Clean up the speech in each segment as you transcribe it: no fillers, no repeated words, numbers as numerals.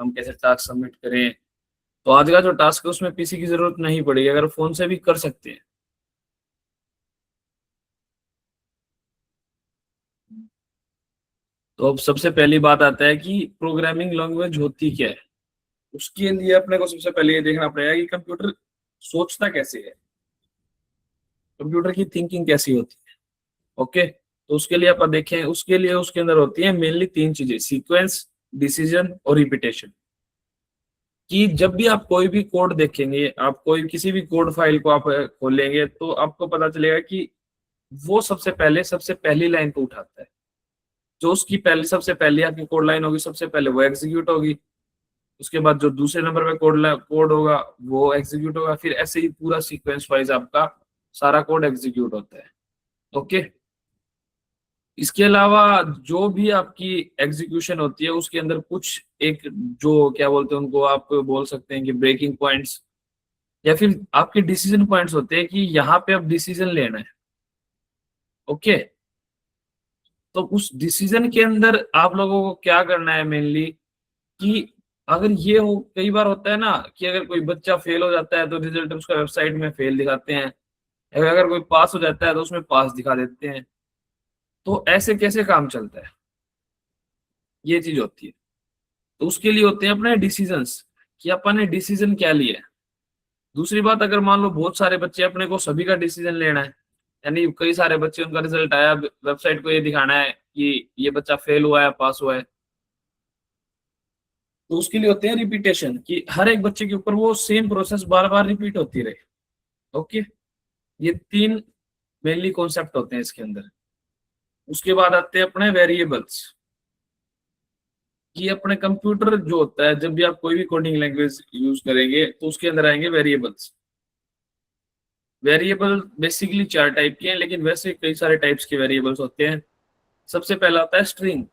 हम कैसे task submit करें। तो आज का जो टास्क है उसमें पीसी की जरूरत नहीं पड़ेगी, अगर फोन से भी कर सकते हैं। तो अब सबसे पहली बात आता है कि प्रोग्रामिंग लैंग्वेज होती क्या है। उसके लिए अपने को सबसे पहले ये देखना पड़ेगा कि कंप्यूटर सोचता कैसे है, कंप्यूटर की थिंकिंग कैसी होती है। ओके, तो उसके लिए अपन देखें, उसके लिए उसके अंदर होती है मेनली तीन चीजें, सीक्वेंस, डिसीजन और रिपीटेशन। कि जब भी आप कोई भी कोड देखेंगे, आप कोई किसी भी कोड फाइल को आप खोलेंगे तो आपको पता चलेगा कि वो सबसे पहले सबसे पहली लाइन को उठाता है। जो उसकी पहले सबसे पहली आपकी कोड लाइन होगी सबसे पहले वो एग्जीक्यूट होगी। उसके बाद जो दूसरे नंबर पे कोड होगा वो एग्जीक्यूट होगा। फिर ऐसे ही पूरा सीक्वेंस वाइज आपका सारा कोड एग्जीक्यूट होता है। ओके, इसके अलावा जो भी आपकी एग्जीक्यूशन होती है उसके अंदर कुछ एक जो क्या बोलते हैं उनको, आप बोल सकते हैं कि ब्रेकिंग पॉइंट्स या फिर आपके डिसीजन पॉइंट्स होते हैं कि यहाँ पे अब डिसीजन लेना है। ओके, तो उस डिसीजन के अंदर आप लोगों को क्या करना है मेनली, कि अगर ये हो, कई बार होता है ना कि अगर कोई बच्चा फेल हो जाता है तो रिजल्ट उसका वेबसाइट में फेल दिखाते हैं, अगर कोई पास हो जाता है तो उसमें पास दिखा देते हैं। तो ऐसे कैसे काम चलता है, ये चीज होती है। तो उसके लिए होते हैं अपने डिसीजंस, कि अपन ने डिसीजन क्या लिया है। दूसरी बात, अगर मान लो बहुत सारे बच्चे, अपने को सभी का डिसीजन लेना है, यानी कई सारे बच्चे, उनका रिजल्ट आया, वेबसाइट को ये दिखाना है कि ये बच्चा फेल हुआ है पास हुआ है। तो उसके लिए होते हैं रिपीटेशन, कि हर एक बच्चे के ऊपर वो सेम प्रोसेस बार बार रिपीट होती रहे। ओके, ये तीन मेनली कॉन्सेप्ट होते हैं इसके अंदर। उसके बाद आते हैं अपने वेरिएबल्स, कि अपने कंप्यूटर जो होता है, जब भी आप कोई भी कोडिंग लैंग्वेज यूज करेंगे तो उसके अंदर आएंगे वेरिएबल्स। वेरिएबल बेसिकली चार टाइप के हैं, लेकिन वैसे कई सारे टाइप्स के वेरिएबल्स होते हैं। सबसे पहला आता है स्ट्रिंग।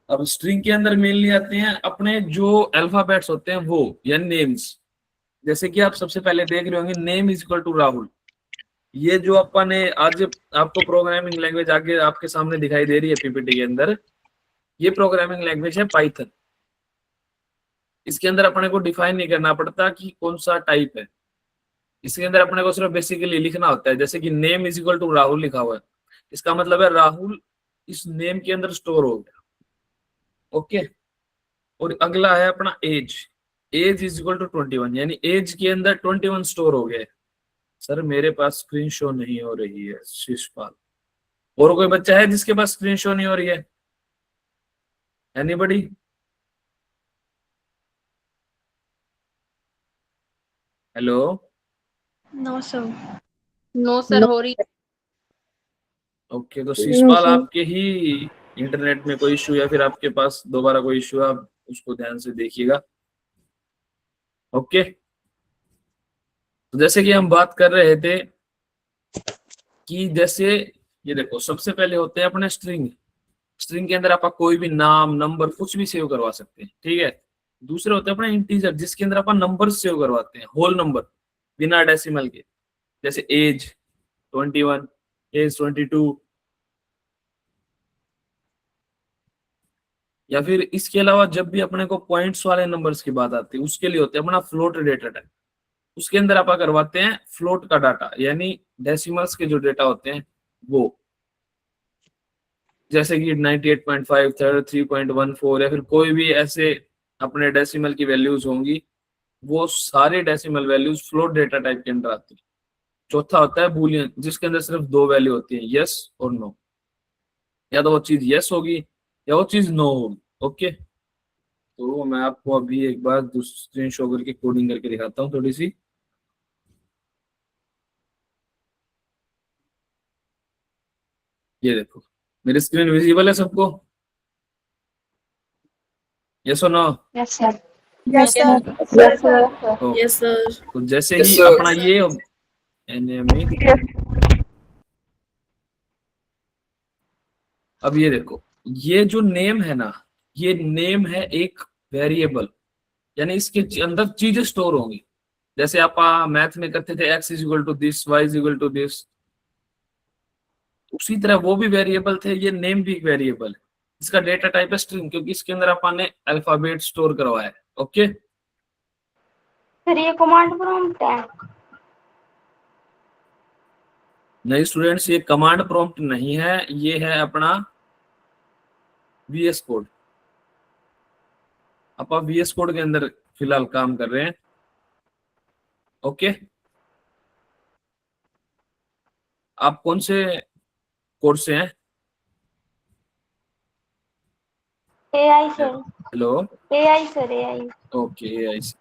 अब स्ट्रिंग के अंदर मेनली आते हैं अपने जो अल्फाबेट्स होते हैं वो, या नेम्स। जैसे कि आप सबसे पहले देख रहे होंगे name is equal to Rahul. ये जो अपन ने आज आपको प्रोग्रामिंग लैंग्वेज आगे आपके सामने दिखाई दे रही है पीपीटी के अंदर, ये प्रोग्रामिंग लैंग्वेज है पाइथन। इसके अंदर अपने को डिफाइन नहीं करना पड़ता कि कौन सा टाइप है। इसके अंदर अपने को सिर्फ बेसिकली लिखना होता है, जैसे कि name is equal to Rahul लिखा हुआ है, इसका मतलब है राहुल इस नेम के अंदर स्टोर हो गया। ओके, और अगला है अपना age. Age is equal to 21, यानी एज के अंदर 21 स्टोर हो गया। सर मेरे पास स्क्रीन शो नहीं हो रही है शिशपाल। और कोई बच्चा है जिसके पास स्क्रीन शो नहीं हो रही है? Anybody? Hello? No sir. No sir, हो रही। ओके, तो शिशपाल आपके ही इंटरनेट में कोई इशू या फिर आपके पास दोबारा कोई इशू, आप उसको ध्यान से देखिएगा। ओके, तो जैसे कि हम बात कर रहे थे कि जैसे ये देखो, सबसे पहले होते हैं अपने स्ट्रिंग। स्ट्रिंग के अंदर आप कोई भी नाम नंबर कुछ भी सेव करवा सकते हैं, ठीक है। दूसरे होते हैं अपने इंटीजर, जिसके अंदर अपन नंबर सेव करवाते हैं, होल नंबर बिना डेसिमल के। जैसे एज 21, एज 22। या फिर इसके अलावा जब भी अपने को पॉइंट्स वाले नंबर्स की बात आती है, उसके लिए होते हैं अपना फ्लोट डेटा टाइप। उसके अंदर आप करवाते हैं फ्लोट का डाटा, यानी डेसिमल्स के जो डेटा होते हैं वो, जैसे कि 98.5, 3.14, या फिर कोई भी ऐसे अपने डेसिमल की वैल्यूज होंगी, वो सारे decimal values float data type के अंदर आती है। चौथा होता है बूलियन, जिसके अंदर सिर्फ दो वैल्यू होती है, यस और नो। या तो वो चीज यस होगी या वो चीज नो होगी। ओके, तो मैं आपको अभी एक बार स्क्रीन शो करके कोडिंग करके दिखाता हूँ थोड़ी सी। ये देखो, मेरी स्क्रीन विजिबल है सबको? यस और no? Yes sir. Yes sir. Yes sir. Okay, yes sir. तो जैसे यस ही सर। अपना ये एनएमई, अब ये देखो, ये जो नेम है ना, ये नेम है एक वेरिएबल, यानी इसके अंदर चीजें स्टोर होंगी। जैसे आप मैथ में करते थे x is equal to this, y is equal to this. उसी तरह वो भी वेरिएबल थे, ये नेम भी एक वेरिएबल है। इसका डेटा टाइप है स्ट्रिंग, क्योंकि इसके अंदर अपन ने अल्फाबेट स्टोर करवाया है। ओके, सर ये कमांड प्रॉम्प्ट है? नहीं स्टूडेंट्स, ये कमांड प्रॉम्प्ट नहीं है, ये है अपना VS कोड। अपन VS कोड के अंदर फिलहाल काम कर रहे हैं। ओके, आप कौन से कोर्स से हैं? AI sir, hello, AI sir, AI। Okay AI।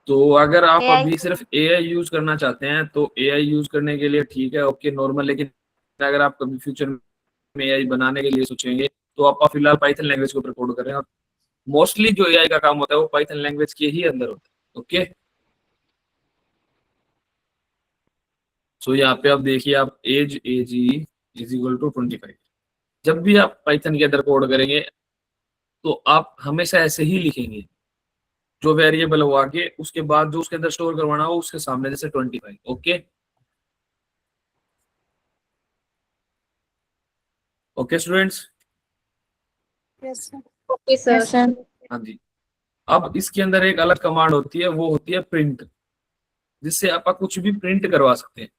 तो अगर आप AI अभी सिर्फ AI यूज करना चाहते हैं तो AI यूज करने के लिए ठीक है, ओके नॉर्मल। लेकिन अगर आप कभी फ्यूचर में AI बनाने के लिए सोचेंगे तो आप फिलहाल पाइथन लैंग्वेज के ऊपर कोड कर रहे हैं, और मोस्टली जो AI का काम होता है वो पाइथन लैंग्वेज के ही अंदर होता है। ओके, सो यहाँ पे आप देखिए, आप एज इज इक्वल टू 25। जब भी आप पाइथन के अंदर कोड करेंगे तो आप हमेशा ऐसे ही लिखेंगे, जो वेरिएबल हो आगे, उसके बाद जो उसके अंदर स्टोर करवाना हो उसके सामने जैसे 25। Okay, okay students. Okay sir. हाँ जी, अब इसके अंदर एक अलग कमांड होती है, वो होती है प्रिंट, जिससे आप कुछ भी प्रिंट करवा सकते हैं।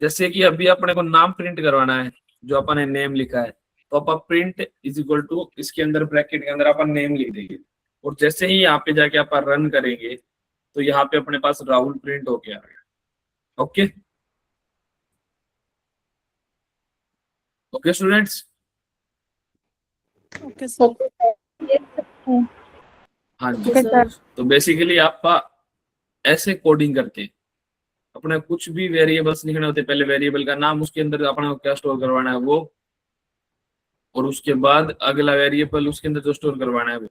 जैसे कि अभी अपने को नाम प्रिंट करवाना है, जो अपन ने नेम लिखा है, तो आप प्रिंट इज इक्वल टू इसके अंदर ब्रैकेट के अंदर अपन नेम लिख देंगे, और जैसे ही यहाँ पे जाके आप रन करेंगे तो यहाँ पे अपने पास राहुल प्रिंट होके आ गया। Okay, okay students. Okay sir. हाँ जी, ओके सर। तो बेसिकली आपका ऐसे कोडिंग करके अपने कुछ भी वेरिएबल्स लिखने होते हैं, पहले वेरिएबल का नाम, उसके अंदर अपने को क्या स्टोर करवाना है वो, और उसके बाद अगला वेरिएबल उसके अंदर जो स्टोर करवाना है वो।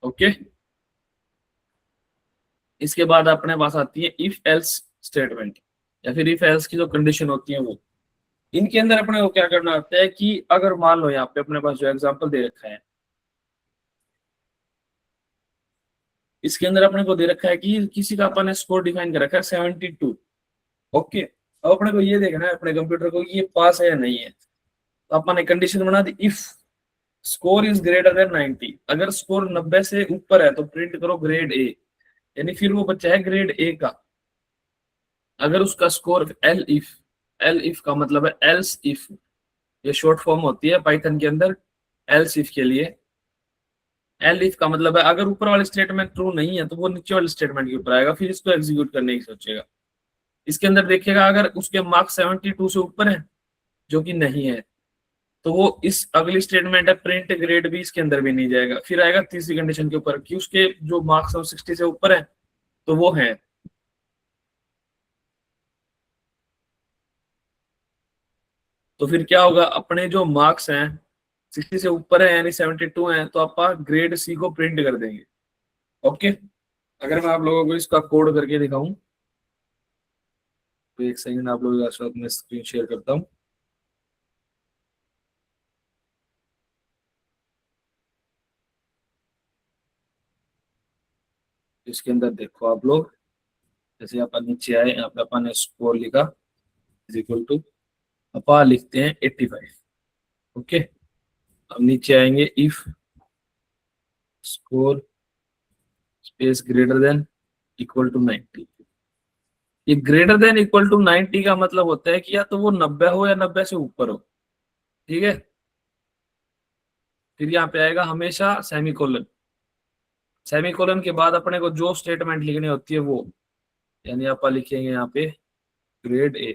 ओके, इसके बाद अपने पास आती है इफ एल्स स्टेटमेंट, या फिर इफ एल्स की जो कंडीशन होती है वो। इनके अंदर अपने को क्या करना होता है कि अगर मान लो यहाँ पे अपने पास जो एग्जांपल दे रखा है, इसके अंदर अपने को दे रखा है कि किसी का अपन ने स्कोर डिफाइन कर रखा है 72। ओके, अब अपने को ये देखना है अपने कंप्यूटर को ये पास है या नहीं है। तो अपन ने कंडीशन बना दी, if score is greater than 90। अगर स्कोर 90 से ऊपर है तो प्रिंट करो ग्रेड ए, यानी फिर वो बच्चा है ग्रेड ए का। अगर उसका स्कोर एल इफ का मतलब है एल्स इफ, ये शॉर्ट फॉर्म होती है पाइथन के अंदर एल्स इफ के लिए। एल इफ का मतलब है अगर ऊपर वाले स्टेटमेंट ट्रू नहीं है तो वो नीचे वाले स्टेटमेंट के ऊपर आएगा, फिर इसको एग्जीक्यूट करने की सोचेगा। इसके अंदर देखिएगा अगर उसके मार्क्स 72 से ऊपर है, जो कि नहीं है, तो वो इस अगली स्टेटमेंट है प्रिंट ग्रेड भी इसके अंदर भी नहीं जाएगा, फिर आएगा तीसरी कंडीशन के ऊपर कि उसके जो मार्क्स है 60 से ऊपर है, तो वो है। तो फिर क्या होगा, अपने जो मार्क्स हैं 60 से ऊपर है यानी 72 है, तो आप ग्रेड सी को प्रिंट कर देंगे। ओके, अगर मैं आप लोगों को इसका कोड करके दिखाऊं तो एक सेकंड आप लोगों के साथ मैं स्क्रीन शेयर करता हूं। इसके अंदर देखो आप लोग, जैसे अपन नीचे आए, यहाँ पे अपन ने स्कोर लिखा इज इक्वल टू, अपन लिखते हैं 85। ओके, अब नीचे आएंगे if score space greater than equal to 90। ये ग्रेटर देन इक्वल टू 90 का मतलब होता है कि या तो वो 90 हो या 90 से ऊपर हो। ठीक है, फिर यहाँ पे आएगा हमेशा सेमीकोलन। सेमीकोलन के बाद अपने को जो स्टेटमेंट लिखनी होती है वो, यानी आप लिखेंगे यहाँ पे ग्रेड ए।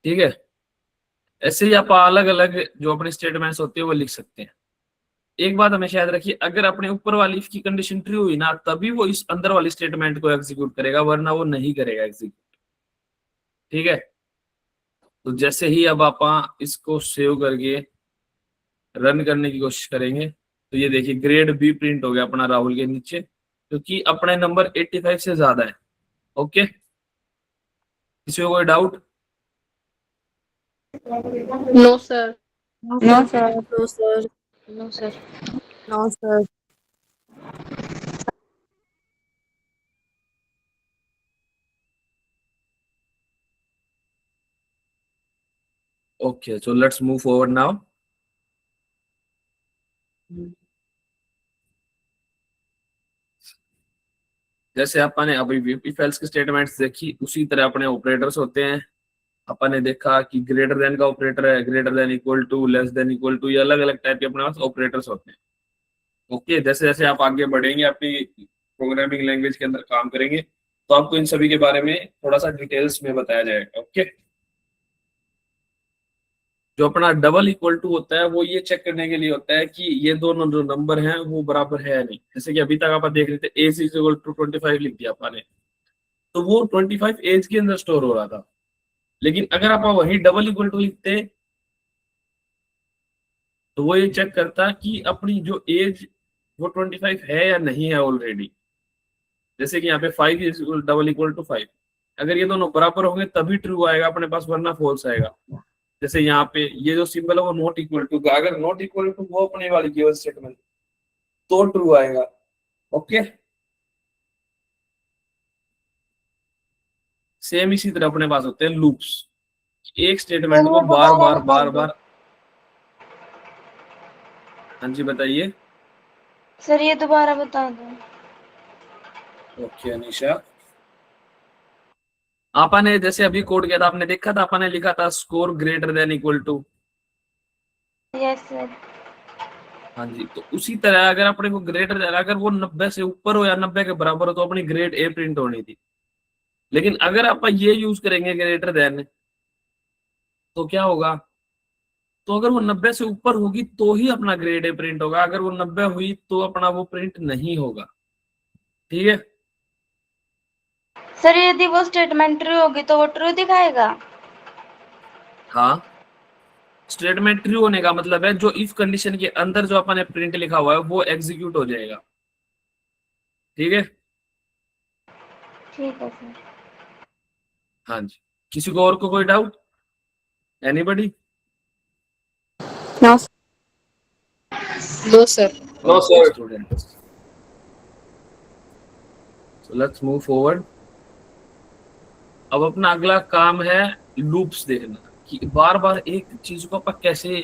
ठीक है, ऐसे ही आप अलग अलग जो अपने स्टेटमेंट्स होते हैं वो लिख सकते हैं। एक बात हमेशा याद रखिए, अगर अपने ऊपर वाली इफ की कंडीशन ट्रू हुई ना, तभी वो इस अंदर वाली स्टेटमेंट को एग्जीक्यूट करेगा, वरना वो नहीं करेगा एग्जीक्यूट। ठीक है, तो जैसे ही अब आप इसको सेव करके रन करने की कोशिश करेंगे तो ये देखिए ग्रेड बी प्रिंट हो गया अपना राहुल के नीचे, क्योंकि अपने नंबर 85 से ज्यादा है। ओके, किसी को कोई doubt? No sir. No sir. No sir. No sir. No sir. Okay, so let's move forward now. जैसे अपन ने अभी इफ एल्स की स्टेटमेंट्स देखी, उसी तरह अपने ऑपरेटर्स होते हैं। अपन ने देखा कि ग्रेटर देन का ऑपरेटर है, greater than equal to, less than equal to, ये अलग अलग टाइप के अपने पास ऑपरेटर्स होते हैं। ओके, जैसे जैसे आप आगे बढ़ेंगे अपनी प्रोग्रामिंग लैंग्वेज के अंदर काम करेंगे, तो आपको इन सभी के बारे में थोड़ा सा डिटेल्स में बताया जाएगा। ओके, जो अपना डबल इक्वल टू होता है वो ये चेक करने के लिए होता है कि ये दोनों जो नंबर हैं वो बराबर है या नहीं। जैसे कि अभी तक आप देख रहे थे एज इज इक्वल टू 25 लिख दिया आपने, तो वो 25 एज के अंदर स्टोर हो रहा था। लेकिन अगर आप वही डबल इक्वल टू लिखते तो वो ये चेक करता कि अपनी जो एज वो 25 है या नहीं है ऑलरेडी। जैसे कि यहाँ पे 5 इज डबल इक्वल टू 5, अगर ये दोनों बराबर होंगे तभी ट्रू आएगा अपने पास, वरना फॉल्स आएगा। जैसे यहाँ पे ये जो सिंबल है वो नॉट इक्वल टू का, अगर नॉट इक्वल टू वो अपने वाली गिवन स्टेटमेंट, तो ट्रू आएगा। ओके, सेम इसी तरह अपने पास होते हैं लूप्स। एक स्टेटमेंट को बार बार बार बार। हाँ जी बताइए। सर ये दोबारा बता दो। ओके अनिशा, आपने जैसे अभी कोड किया था, आपने देखा था, आपने लिखा था score greater than equal to. Yes sir. हाँ जी, तो उसी तरह अगर अपने को ग्रेटर, अगर वो 90 से ऊपर हो या 90 के बराबर हो तो अपनी ग्रेड ए प्रिंट होनी थी। लेकिन अगर आप ये यूज करेंगे ग्रेटर देन, तो क्या होगा, तो अगर वो 90 से ऊपर होगी तो ही अपना ग्रेड ए प्रिंट होगा, अगर वो 90 हुई तो अपना वो प्रिंट नहीं होगा। ठीक है सर यदि वो स्टेटमेंट ट्रू होगी तो वो ट्रू दिखाएगा। हाँ, स्टेटमेंट ट्रू होने का मतलब है जो इफ कंडीशन के अंदर जो अपने प्रिंट लिखा हुआ है वो एग्जीक्यूट हो जाएगा। ठीक है, ठीक है सर। हाँ जी, किसी को और को कोई doubt? Anybody? No, no, sir. No sir. Students. So let's move forward. अब अपना अगला काम है लूप्स देखना, कि बार बार एक चीज को अपन कैसे,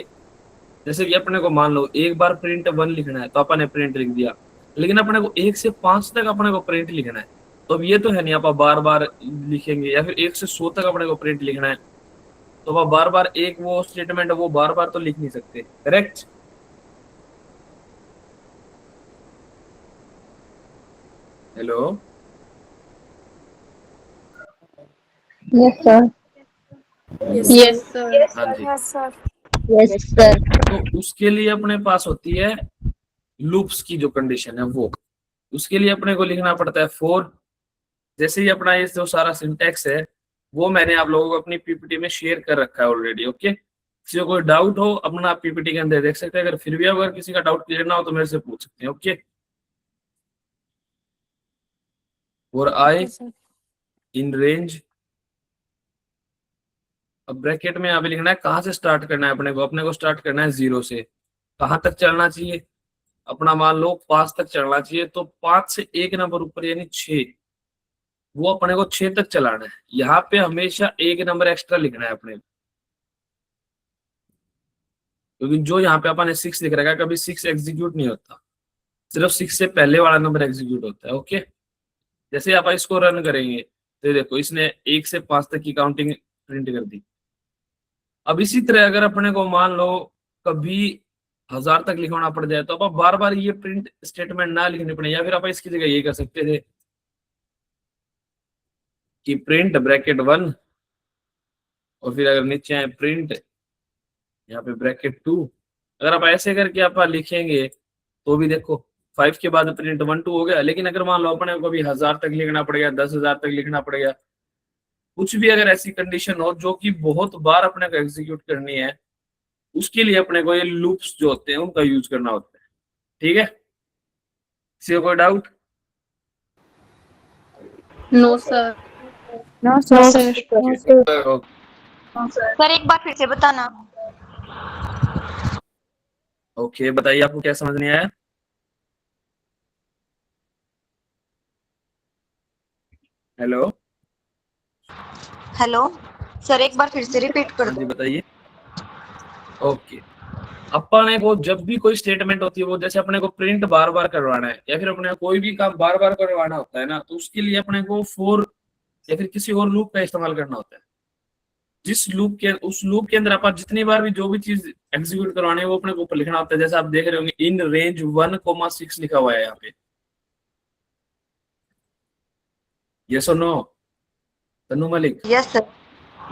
जैसे कि अपने को मान लो एक बार प्रिंट 1 लिखना है तो अपन ने प्रिंट लिख दिया, लेकिन अपने को 1 से 5 तक अपने को प्रिंट लिखना है। तो अब ये तो है नहीं आप बार बार लिखेंगे, या फिर 1 से 100 तक अपने को प्रिंट लिखना है, तो आप बार बार एक वो स्टेटमेंट वो बार बार तो लिख नहीं सकते। Correct? Hello, Yes, sir. Yes, sir. हाँ जी, Yes, sir. तो उसके लिए अपने पास होती है लूप्स की जो कंडीशन है वो, उसके लिए अपने को लिखना पड़ता है फॉर। जैसे ही अपना ये जो सारा सिंटैक्स है वो मैंने आप लोगों को अपनी पीपीटी में शेयर कर रखा है ऑलरेडी। ओके, किसी को कोई डाउट हो अपना पीपीटी के अंदर देख सकते हैं, अगर फिर भी अगर किसी का डाउट क्लियर ना हो तो मेरे से पूछ सकते हैं। ओके, और आई इन रेंज, अब ब्रैकेट में यहाँ पे लिखना है कहाँ से स्टार्ट करना है अपने को स्टार्ट करना है 0 से। कहाँ तक चलना चाहिए, अपना मान लो 5 तक चलना चाहिए, तो 5 से एक नंबर ऊपर यानी 6, वो अपने को 6 तक चलाना है। यहाँ पे हमेशा एक नंबर एक्स्ट्रा लिखना है अपने, क्योंकि जो यहाँ पे अपन 6 लिख रखा है कभी 6 एग्जीक्यूट नहीं होता, सिर्फ 6 से पहले वाला नंबर एग्जीक्यूट होता है। ओके, जैसे आप इसको रन करेंगे तो देखो इसने 1 से 5 तक की काउंटिंग प्रिंट कर दी। अब इसी तरह अगर अपने को मान लो कभी 1000 तक लिखवाना पड़ जाए तो आप बार बार ये प्रिंट स्टेटमेंट ना लिखने पड़े, या फिर आप इसकी जगह ये कर सकते थे कि प्रिंट ब्रैकेट 1, और फिर अगर नीचे आए प्रिंट यहाँ पे ब्रैकेट 2। अगर आप ऐसे करके आप लिखेंगे तो भी देखो 5 के बाद प्रिंट 1 2 हो गया। लेकिन अगर मान लो अपने को कभी 1000 तक लिखना पड़ गया, 10,000 तक लिखना पड़ गया, कुछ भी अगर ऐसी कंडीशन हो जो कि बहुत बार अपने को एग्जीक्यूट करनी है, उसके लिए अपने को ये लूप्स जो होते हैं उनका यूज करना होता है। ठीक है, किसी को कोई doubt? No, sir. No, No, sir. sir. No, sir. Sir एक बार फिर से बताना। ओके, बताइए आपको क्या समझ नहीं आया? हेलो, हेलो सर एक बार फिर से रिपीट कर हाँ जी दो। बताइए। ओके, अपने को जब भी कोई स्टेटमेंट होती है, वो जैसे अपने को प्रिंट बार बार करवाना है या फिर अपने को कोई भी काम बार बार करवाना होता है ना, तो उसके लिए अपने को फॉर या फिर किसी और लूप का इस्तेमाल करना होता है। जिस लूप के उस लूप के अंदर अपन जितनी बार भी जो भी चीज एग्जीक्यूट करवानी है वो अपने को ऊपर लिखना होता है। जैसे आप देख रहे होंगे इन रेंज 1,6 लिखा हुआ है यहाँ पे। यस और no Tannu Malik? Yes sir,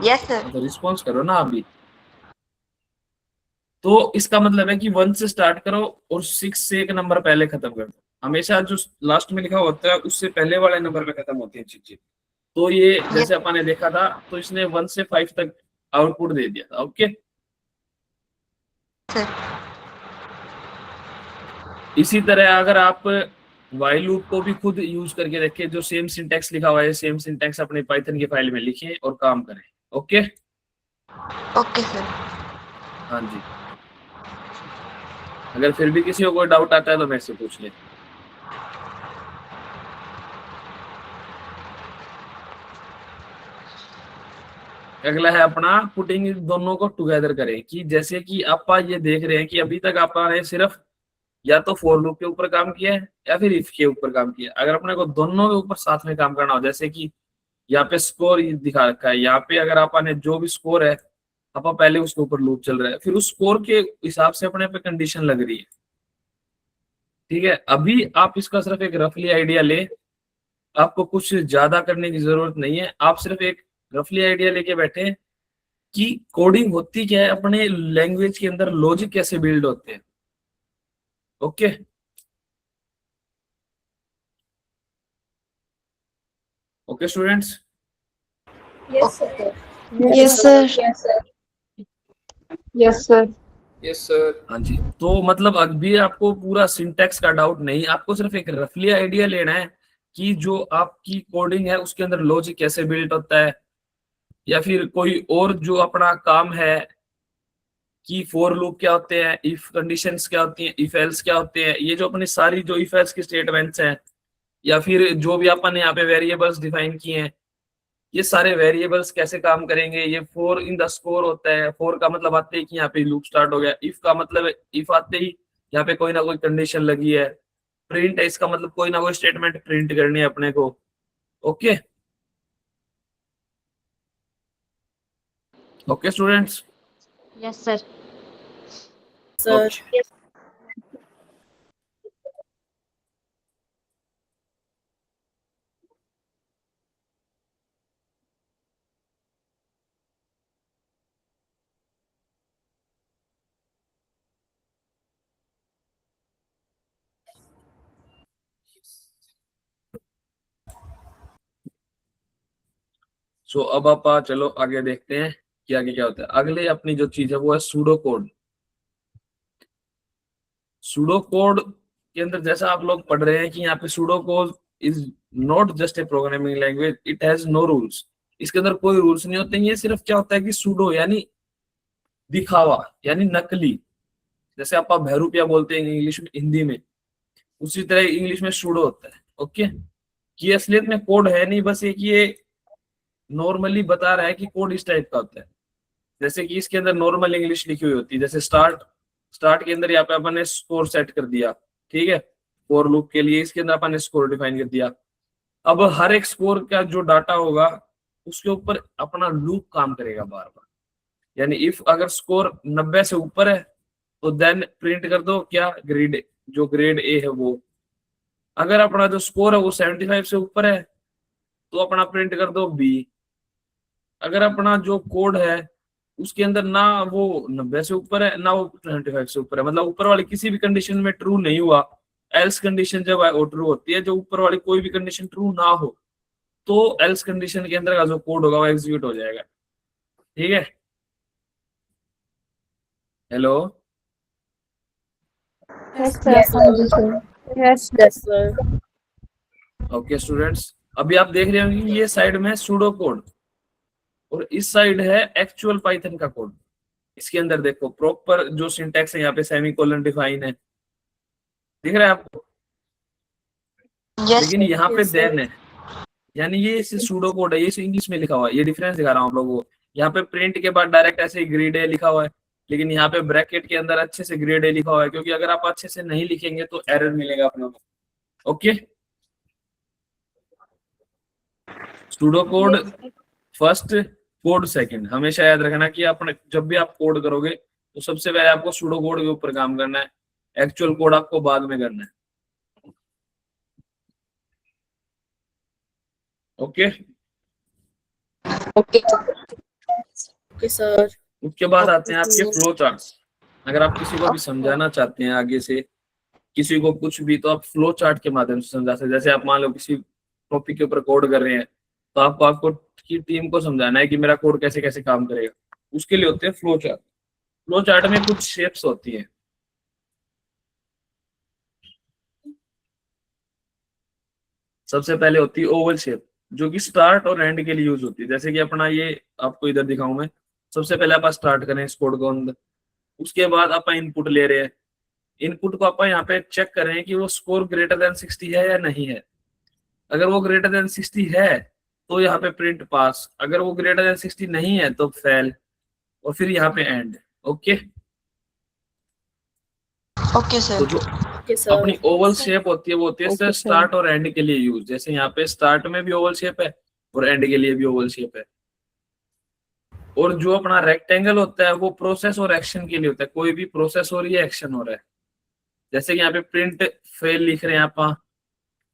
yes sir. तो रिस्पॉन्स करो ना अभी। तो इसका मतलब है कि 1 से स्टार्ट करो और 6 से एक नंबर पहले खत्म कर दो। हमेशा जो लास्ट में लिखा होता है उससे पहले वाले नंबर पे खत्म होती है चीजें। तो ये जैसे अपन ने देखा था, तो इसने 1 से 5 तक आउटपुट दे दिया था। Okay, sir. इसी तरह अगर आप वाइल लूप को भी खुद यूज करके देखें, जो सेम सिंटैक्स लिखा हुआ है, सेम सिंटैक्स अपने पाइथन की फाइल में लिखें और काम करें। Okay okay sir. हाँ जी, अगर फिर भी किसी को कोई डाउट आता है तो मेरे से पूछ ले। अगला है अपना पुटिंग दोनों को टुगेदर करें, कि जैसे कि आप ये देख रहे हैं कि अभी तक आपने सिर्फ या तो फॉर लूप के ऊपर काम किया है या फिर इफ के ऊपर काम किया। अगर अपने को दोनों के ऊपर साथ में काम करना हो, जैसे कि यहाँ पे स्कोर दिखा रखा है, यहाँ पे अगर आपने जो भी स्कोर है आप पहले उसके ऊपर लूप चल रहा है, फिर उस स्कोर के हिसाब से अपने पे कंडीशन लग रही है। ठीक है, अभी आप इसका सिर्फ एक रफली आइडिया ले, आपको कुछ ज्यादा करने की जरूरत नहीं है। आप सिर्फ एक रफली आइडिया लेके बैठे कि कोडिंग होती क्या है, अपने लैंग्वेज के अंदर लॉजिक कैसे बिल्ड होते हैं। Okay okay students? Yes sir. Yes sir. Yes sir. Yes sir. हाँ जी, तो मतलब अभी आपको पूरा सिंटैक्स का डाउट नहीं, आपको सिर्फ एक रफली आइडिया लेना है कि जो आपकी कोडिंग है उसके अंदर लॉजिक कैसे बिल्ड होता है, या फिर कोई और जो अपना काम है कि फॉर लूप क्या होते हैं, इफ कंडीशंस क्या होती हैं, इफ एल्स क्या होते हैं, ये जो अपनी सारी जो इफ एल्स की स्टेटमेंट्स हैं, या फिर जो भी अपन ने यहाँ पे वेरिएबल्स डिफाइन किए हैं, ये सारे वेरिएबल्स कैसे काम करेंगे। ये फॉर इन द स्कोर होता है, फॉर का मतलब आते ही कि यहाँ पे लूप स्टार्ट हो गया, इफ का मतलब इफ आते ही यहाँ पे कोई ना कोई कंडीशन लगी है, प्रिंट है इसका मतलब कोई ना कोई स्टेटमेंट प्रिंट करनी है अपने को। Okay okay students? Yes sir. Sir. So अब आप चलो आगे देखते हैं कि आगे क्या होता है। अगले अपनी जो चीज है वो है सूडो कोड। सूडो कोड के अंदर जैसा आप लोग पढ़ रहे हैं कि यहाँ पे pseudo code is not just a programming language, it has no rules. इसके अंदर कोई रूल्स नहीं होते। ये सिर्फ क्या होता है कि सूडो यानी दिखावा, यानी नकली। जैसे आप बहरूपिया बोलते हैं इंग्लिश में, हिंदी में, उसी तरह इंग्लिश में सूडो होता है। ओके, कि असलियत में कोड है नहीं, बस एक ये नॉर्मली बता रहा है कि कोड इस टाइप का होता है। जैसे कि इसके अंदर नॉर्मल इंग्लिश लिखी हुई होती है, जैसे स्टार्ट, स्टार्ट के अंदर यहाँ पे अपन ने स्कोर सेट कर दिया। ठीक है, फॉर लूप के लिए इसके अंदर अपन ने स्कोर डिफाइन कर दिया। अब हर एक स्कोर का जो डाटा होगा उसके ऊपर अपना लूप काम करेगा बार बार। यानी इफ अगर स्कोर 90 से ऊपर है तो देन प्रिंट कर दो क्या, ग्रेड, जो ग्रेड ए है वो। अगर अपना जो स्कोर है वो 75 से ऊपर है तो अपना प्रिंट कर दो बी। अगर अपना जो कोड है उसके अंदर ना वो 90 से ऊपर है ना वो 75 से ऊपर है, मतलब ऊपर वाली किसी भी कंडीशन में ट्रू नहीं हुआ, एल्स कंडीशन जब वो ट्रू होती है, जो ऊपर वाली कोई भी कंडीशन ट्रू ना हो तो एल्स कंडीशन के अंदर का जो कोड होगा वो एग्जीक्यूट हो जाएगा। ठीक है, hello? Yes Yes, sir. Okay students, अभी आप देख रहे होंगे ये साइड में है सूडो कोड और इस साइड है एक्चुअल पाइथन का कोड। इसके अंदर देखो प्रॉपर जो सिंटैक्स है, यहाँ पे सेमीकोलन डिफाइन है, दिख रहा है आपको? यस लेकिन यहाँ पे Yes, sir. देन है, यानी ये सूडो कोड है, ये इंग्लिश में लिखा हुआ है। ये डिफरेंस दिखा रहा हूँ आप लोगों को। यहाँ पे प्रिंट के बाद डायरेक्ट ऐसे ही ग्रेड है लिखा हुआ है, लेकिन यहाँ पे ब्रैकेट के अंदर अच्छे से ग्रेड ए लिखा हुआ है, क्योंकि अगर आप अच्छे से नहीं लिखेंगे तो एरर मिलेगा अपने को। Okay, pseudo code first, code second. हमेशा याद रखना कि अपने जब भी आप कोड करोगे तो सबसे पहले आपको सूडो कोड के ऊपर काम करना है, एक्चुअल कोड आपको बाद में करना है। Okay, okay okay sir. उसके बाद आते हैं आपके फ्लो चार्ट्स। अगर आप किसी को भी समझाना चाहते हैं आगे से किसी को कुछ भी, तो आप फ्लो चार्ट के माध्यम से समझा सकते हैं। जैसे आप मान लो किसी टॉपिक के ऊपर कोड कर रहे हैं, तो आपको आपको की टीम को समझाना है कि मेरा कोड कैसे कैसे काम करेगा, उसके लिए होते हैं फ्लो चार्ट। फ्लो चार्ट में कुछ शेप्स होती हैं। सबसे पहले होती है ओवल शेप, जो कि स्टार्ट और एंड के लिए यूज होती है। जैसे कि अपना ये आपको इधर दिखाऊं मैं। सबसे पहले आप स्टार्ट करें इस कोड को अंदर, उसके बाद आप इनपुट ले रहे हैं। इनपुट को आप यहाँ पे चेक करें कि वो स्कोर ग्रेटर देन 60 है या नहीं है। अगर वो ग्रेटर देन 60 है तो यहाँ पे प्रिंट पास, अगर वो ग्रेटर देन 60 नहीं है तो फेल, और फिर यहाँ पे एंड। Okay, okay sir. तो जो ओके सर। अपनी ओवल शेप होती है वो होती है Okay, स्टार्ट और एंड के लिए यूज। जैसे यहाँ पे स्टार्ट में भी ओवल शेप है और एंड के लिए भी ओवल शेप है। और जो अपना रेक्टेंगल होता है वो प्रोसेस और एक्शन के लिए होता है। कोई भी प्रोसेस हो रही है, एक्शन हो रहा है। जैसे कि यहाँ पे प्रिंट फेल लिख रहे हैं आप,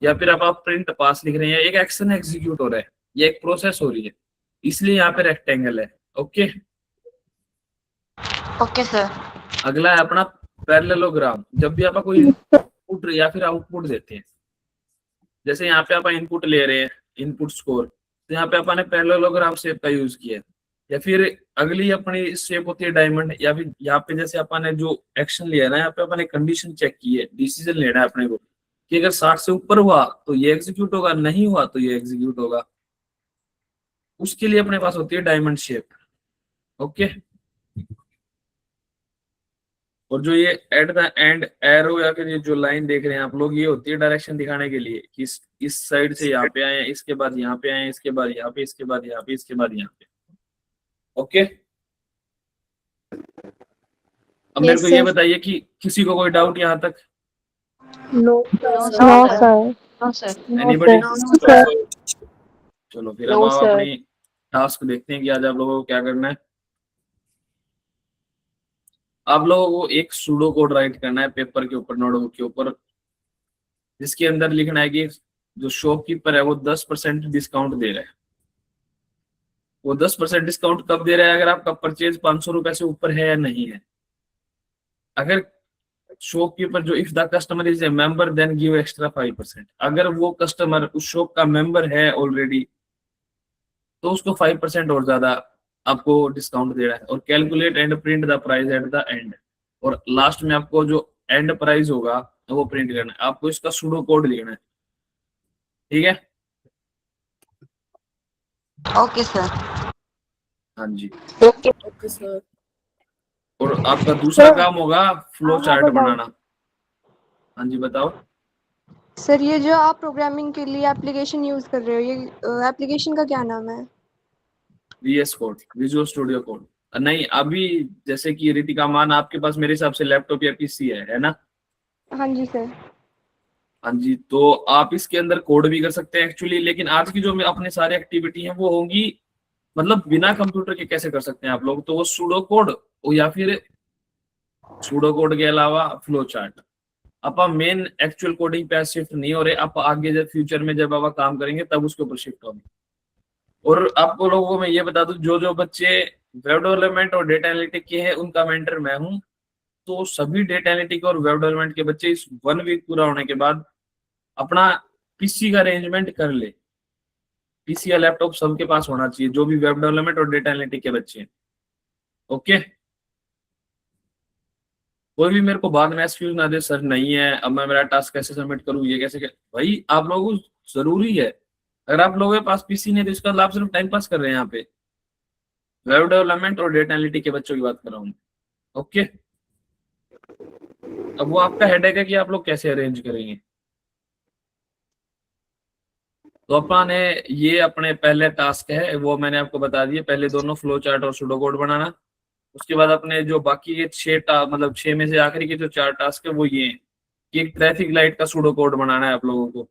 या फिर आप प्रिंट पास लिख रहे हैं, एक एक्शन एग्जीक्यूट हो रहा है, ये एक प्रोसेस हो रही है, इसलिए यहाँ पे रेक्टेंगल है। Okay, okay sir. अगला है अपना पैरेललोग्राम। जब भी आप कोई इनपुट या फिर आउटपुट देते हैं, जैसे यहाँ पे आप इनपुट ले रहे हैं, इनपुट स्कोर, तो यहाँ पे आपने पैरेललोग्राम शेप का यूज किया है। या फिर अगली अपनी शेप होती है डायमंड। या फिर यहाँ पे जैसे आपने जो एक्शन लिया है ना, यहाँ पे अपने कंडीशन चेक की है, डिसीजन लेना है अपने को कि अगर 60 से ऊपर हुआ तो ये एग्जीक्यूट होगा, नहीं हुआ तो ये एग्जीक्यूट होगा। उसके लिए अपने पास होती है डायमंड शेप। ओके, और जो ये एट द एंड एरो या फिर ये जो लाइन देख रहे हैं आप लोग, ये होती है डायरेक्शन दिखाने के लिए कि इस साइड से यहाँ पे आए, इसके बाद यहाँ पे आए, इसके बाद यहाँ पे, इसके बाद यहाँ पे, इसके बाद यहाँ पे। ओके, अब मेरे को ये sir. बताइए कि किसी को कोई डाउट यहाँ तक? No, No, no, sir. sir. No sir. Anybody? No, sir. चलो फिर No, अब आप sir. अपनी टास्क देखते हैं कि आज आप लोगों को क्या करना है। आप लोगों को एक सूडो कोड राइट करना है पेपर के ऊपर, नोटबुक के ऊपर, जिसके अंदर लिखना है कि जो शॉपकीपर है वो 10% डिस्काउंट दे रहा है। वो 10% डिस्काउंट कब दे रहा है? अगर आपका परचेज 500 रुपए से ऊपर है या नहीं है। अगर शॉपकीपर जो if the customer is a member then give extra 5%। अगर वो कस्टमर उस शॉप का मेंबर है ऑलरेडी तो उसको 5% और ज्यादा आपको डिस्काउंट दे रहा है। और calculate and print the price at the end. और लास्ट में आपको जो एंड प्राइस होगा वो प्रिंट करना है। आपको इसका सूडो कोड लिखना है, ठीक है? Okay sir. हाँ जी। Okay okay sir. और आपका दूसरा Sir, काम होगा flow I have chart a doubt. बनाना। हाँ जी, बताओ। सर ये जो आप प्रोग्रामिंग के लिए एप्लीकेशन यूज कर रहे हो, ये एप्लीकेशन का क्या नाम है? VS code, visual studio code. नहीं, अभी जैसे कि रितिका मान, आपके पास मेरे हिसाब से लैपटॉप या पीसी है ना? हाँ जी सर। हाँ जी, तो आप इसके अंदर कोड भी कर सकते हैं एक्चुअली। लेकिन आज की जो अपने सारी एक्टिविटी है वो होंगी, मतलब बिना कंप्यूटर के कैसे कर सकते हैं आप लोग, तो वो सूडो कोड या फिर सूडो कोड के अलावा फ्लो चार्ट। आप मेन एक्चुअल कोडिंग पे शिफ्ट नहीं हो रहे, आप आगे जब फ्यूचर में जब आप काम करेंगे तब उसके ऊपर शिफ्ट होंगे। और आपको लोगों को मैं ये बता दूं, जो जो बच्चे वेब डेवलपमेंट और डेटा एनालिटिक के हैं उनका मेंटर मैं हूं। तो सभी डेटा एनालिटिक और वेब डेवलपमेंट के बच्चे इस 1 वीक पूरा होने के बाद अपना पीसी का अरेंजमेंट कर ले। पीसी या लैपटॉप सबके पास होना चाहिए, जो भी वेब डेवलपमेंट और डेटा एनालिटिक के बच्चे हैं। ओके, कोई भी मेरे को बाद में एक्सक्यूज ना दे, सर नहीं है अब मैं मेरा टास्क कैसे सबमिट करूँ, ये कैसे भाई आप लोगों को जरूरी है। अगर आप लोगों के पास पीसी नहीं तो इसका लाभ सिर्फ टाइम पास कर रहे हैं यहाँ पे। वेब डेवलपमेंट और डेटा एनालिटिक के बच्चों की बात कर रहा हूँ। ओके, अब वो आपका हेडेक है कि आप लोग कैसे अरेंज करेंगे। तो अपने ये अपने पहले टास्क है वो मैंने आपको बता दिए, पहले दोनों फ्लो चार्ट और सूडो कोड बनाना। उसके बाद अपने जो बाकी ये 6 मतलब 6 में से आखिरी के जो 4 टास्क है वो ये हैं कि एक ट्रैफिक लाइट का सूडो कोड बनाना है आप लोगों को।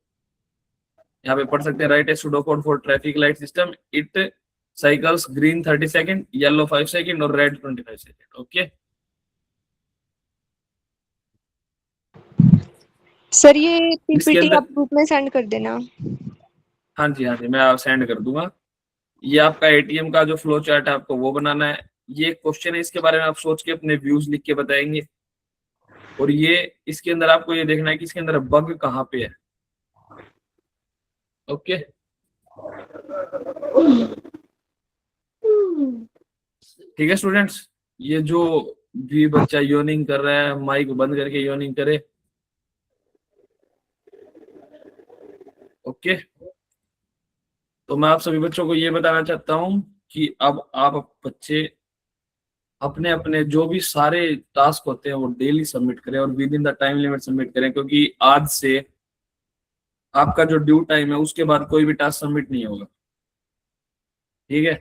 यहाँ पे पढ़ सकते हैं, right A pseudo code for traffic light system, it cycles green 30 second, yellow 5 second और रेड 25 सेकंड। ओके, सर ये इसके पीपीटी अंदर आप ग्रुप में सेंड कर देना। हाँ जी मैं आप सेंड कर दूंगा। ये आपका एटीएम का जो फ्लो चार्ट है आपको वो बनाना है। ये क्वेश्चन है, इसके बारे में आप सोच के अपने व्यूज लिख के बताएंगे। और ये इसके अंदर आपको ये देखना है कि इसके अंदर बग कहाँ पे है। ओके, ठीक है स्टूडेंट्स। ये जो भी बच्चा योनिंग कर रहा है माइक बंद करके योनिंग करे। ओके, तो मैं आप सभी बच्चों को ये बताना चाहता हूं कि अब आप बच्चे अपने अपने जो भी सारे टास्क होते हैं वो डेली सबमिट करें और with in the time limit submit करें, क्योंकि आज से आपका जो ड्यू टाइम है उसके बाद कोई भी टास्क सबमिट नहीं होगा। ठीक है,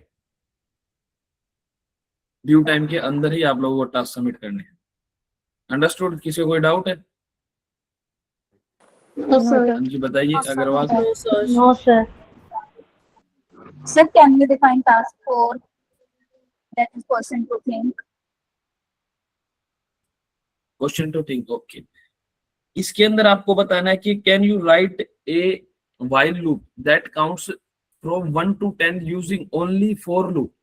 ड्यू टाइम के अंदर ही आप लोगों को टास्क सबमिट करने हैं। अंडरस्टूड? किसी को कोई डाउट है? No sir. हाँ जी बताइए Agarwal. No, sir. No sir. Sir, can you define task 4? That is person to think. Question to think. Okay, इसके अंदर आपको बताना है कि can you write a while loop that counts from 1 to 10 using only for loop.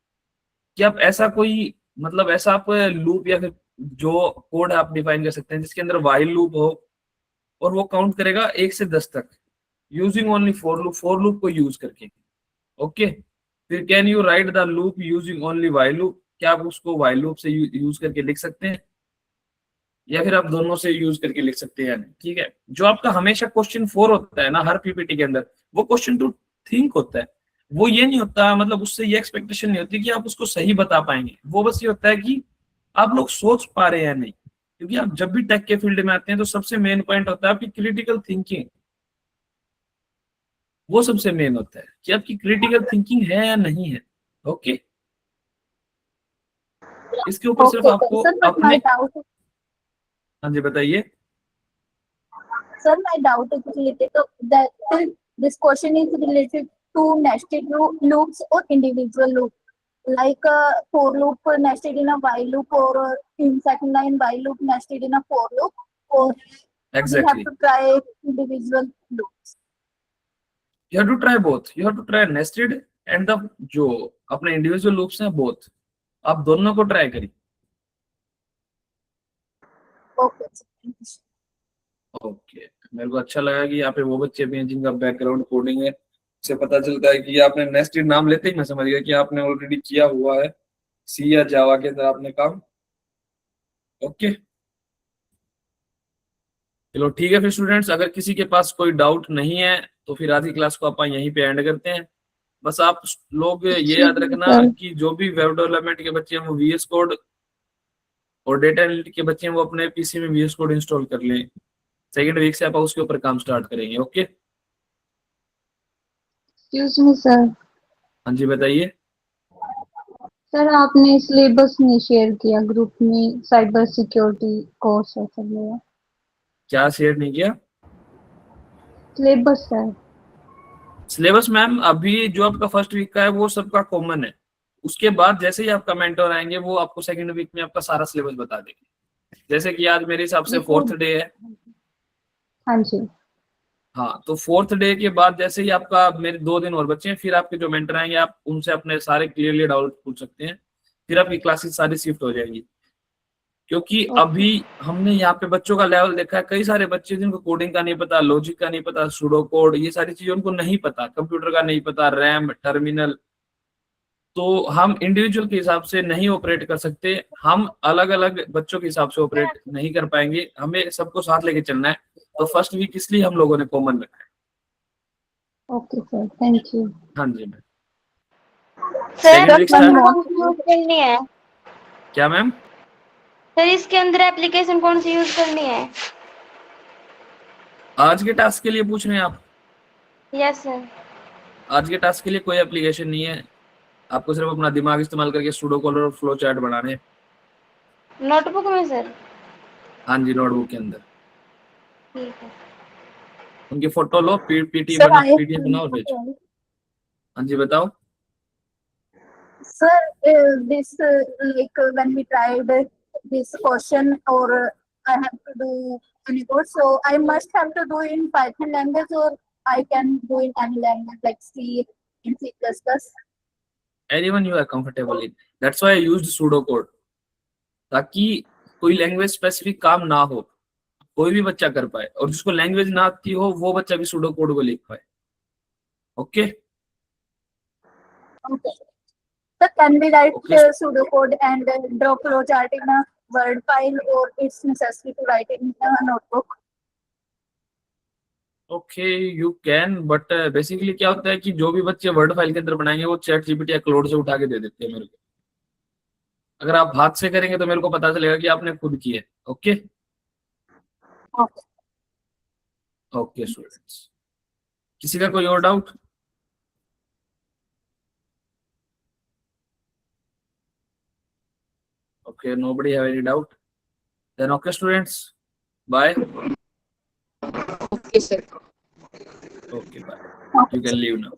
कि आप ऐसा कोई मतलब ऐसा आप लूप या फिर जो कोड आप डिफाइन कर सकते हैं जिसके अंदर व्हाइल लूप हो और वो काउंट करेगा 1 से 10 तक यूजिंग ओनली फॉर लूप को यूज करके। ओके, फिर can you right the loop using only while loop. क्या आप उसको व्हाइल लूप से यूज करके लिख सकते हैं या फिर आप दोनों से यूज करके लिख सकते हैं? ठीक है, जो आपका हमेशा क्वेश्चन 4 होता है ना हर पीपीटी के अंदर, वो क्वेश्चन टू थिंक होता है। वो ये नहीं होता, मतलब उससे ये एक्सपेक्टेशन नहीं होती कि आप उसको सही बता पाएंगे। वो बस ये होता है कि आप लोग सोच पा रहे हैं या नहीं। क्योंकि आप जब भी टेक के फील्ड में आते हैं तो सबसे मेन पॉइंट होता है आपकी क्रिटिकल थिंकिंग। वो सबसे मेन होता है कि आपकी क्रिटिकल थिंकिंग है या नहीं है। ओके, इसके ऊपर सिर्फ Okay, आपको sir, but my अपने doubt, हाँ जी बताइए। sir, my doubt is related to that this question is related to nested loops or individual loop, like for loop nested in a while loop or in second line while loop nested in a for loop, or we have Exactly. to try individual loops. You have to try both. You have to try nested and the जो अपने individual loops हैं both. आप दोनों को try करिए। Okay, sir. Thank you, sir. Okay, मेरे को अच्छा लगा कि यहाँ पे वो बच्चे भी हैं जिनका बैकग्राउंड कोडिंग है। इससे पता चलता है कि आपने नेस्टेड नाम लेते ही मैं समझ गया कि आपने ऑलरेडी किया हुआ है सी या जावा के अंदर आपने काम। ओके, चलो ठीक है फिर स्टूडेंट्स, अगर किसी के पास कोई डाउट नहीं है तो फिर आज की क्लास को अपन यहीं पे एंड करते हैं। बस आप लोग ये याद रखना कि जो भी वेब डेवलपमेंट के बच्चे हैं वो VS कोड और डेटा एनालिटिक्स के बच्चे हैं वो अपने पीसी में VS कोड इंस्टॉल कर लें। सेकेंड वीक से आप उसके ऊपर काम स्टार्ट करेंगे। Okay, excuse me sir. हाँ जी बताइए। सर आपने सिलेबस नहीं शेयर किया ग्रुप में, साइबर सिक्योरिटी कोर्स है सब मेरा। क्या शेयर नहीं किया? Syllabus sir. सिलेबस मैम अभी जो आपका फर्स्ट वीक का है वो सबका कॉमन है। उसके बाद जैसे ही आपका मेंटर आएंगे वो आपको सेकंड वीक में आपका सारा सिलेबस बता देंगे। जैसे कि आज मेरे हिसाब से 4th डे है। हाँ जी। हाँ, तो 4th डे के बाद जैसे ही आपका मेरे 2 दिन और बचे हैं फिर आपके जो मेंटर आएंगे आप उनसे अपने सारे क्लियरली डाउट पूछ सकते हैं। फिर आपकी क्लासेस सारी शिफ्ट हो जाएंगी। क्योंकि अभी हमने यहाँ पे बच्चों का लेवल देखा है, कई सारे बच्चे जिनको कोडिंग का नहीं पता, लॉजिक का नहीं पता, सूडो कोड, ये सारी चीजें उनको नहीं पता, कंप्यूटर का नहीं पता, रैम, टर्मिनल। तो हम इंडिविजुअल के हिसाब से नहीं ऑपरेट कर सकते, हम अलग अलग बच्चों के हिसाब से ऑपरेट नहीं कर पाएंगे, हमें सबको साथ लेके चलना है। तो फर्स्ट वीक इसलिए हम लोगों ने कॉमन रखा है। Okay sir, thank you. हाँ जी ma'am. Sir Second week start- कौन सी यूज करनी है? क्या मैम? सर इसके अंदर एप्लीकेशन कौन सी यूज करनी है? आज के टास्क के लिए पूछ रहे हैं आप? Yes sir. आज के टास्क के लिए कोई एप्लीकेशन नहीं है, आपको सिर्फ अपना दिमाग इस्तेमाल करके सूडो कोड और फ्लो चार्ट बनाने हैं। नोटबुक में सर? हाँ जी, नोटबुक के अंदर ठीक है। उनकी फोटो लो, पीटी Sir, बना, I पीडीएफ बनाओ और भेजो। have हाँ जी बताओ। Sir, this like when we tried this question or I have to do any code, so I must have to do in Python language or I can do in any language like C in C++. Anyone you are comfortable in. That's why I used pseudo code, ताकि कोई language specific काम ना हो, कोई भी बच्चा कर पाए, और जिसको लैंग्वेज ना आती हो वो बच्चा भी सूडो कोड को लिख पाए। Okay Okay. So can we write Okay. pseudocode and draw flowchart in a Word file or it's necessary to write it in a notebook? Okay you can, but basically क्या होता है कि जो भी बच्चे वर्ड फाइल के अंदर बनाएंगे वो चैट जीपीटी या क्लाउड से उठा के दे देते हैं मेरे को। अगर आप हाथ से करेंगे तो मेरे को पता चलेगा कि आपने खुद किया है। Okay Okay. ओके स्टूडेंट्स, किसी का कोई और doubt? Okay, nobody have any doubt? Then okay students, bye. Okay, sir. Okay, bye. You can leave now.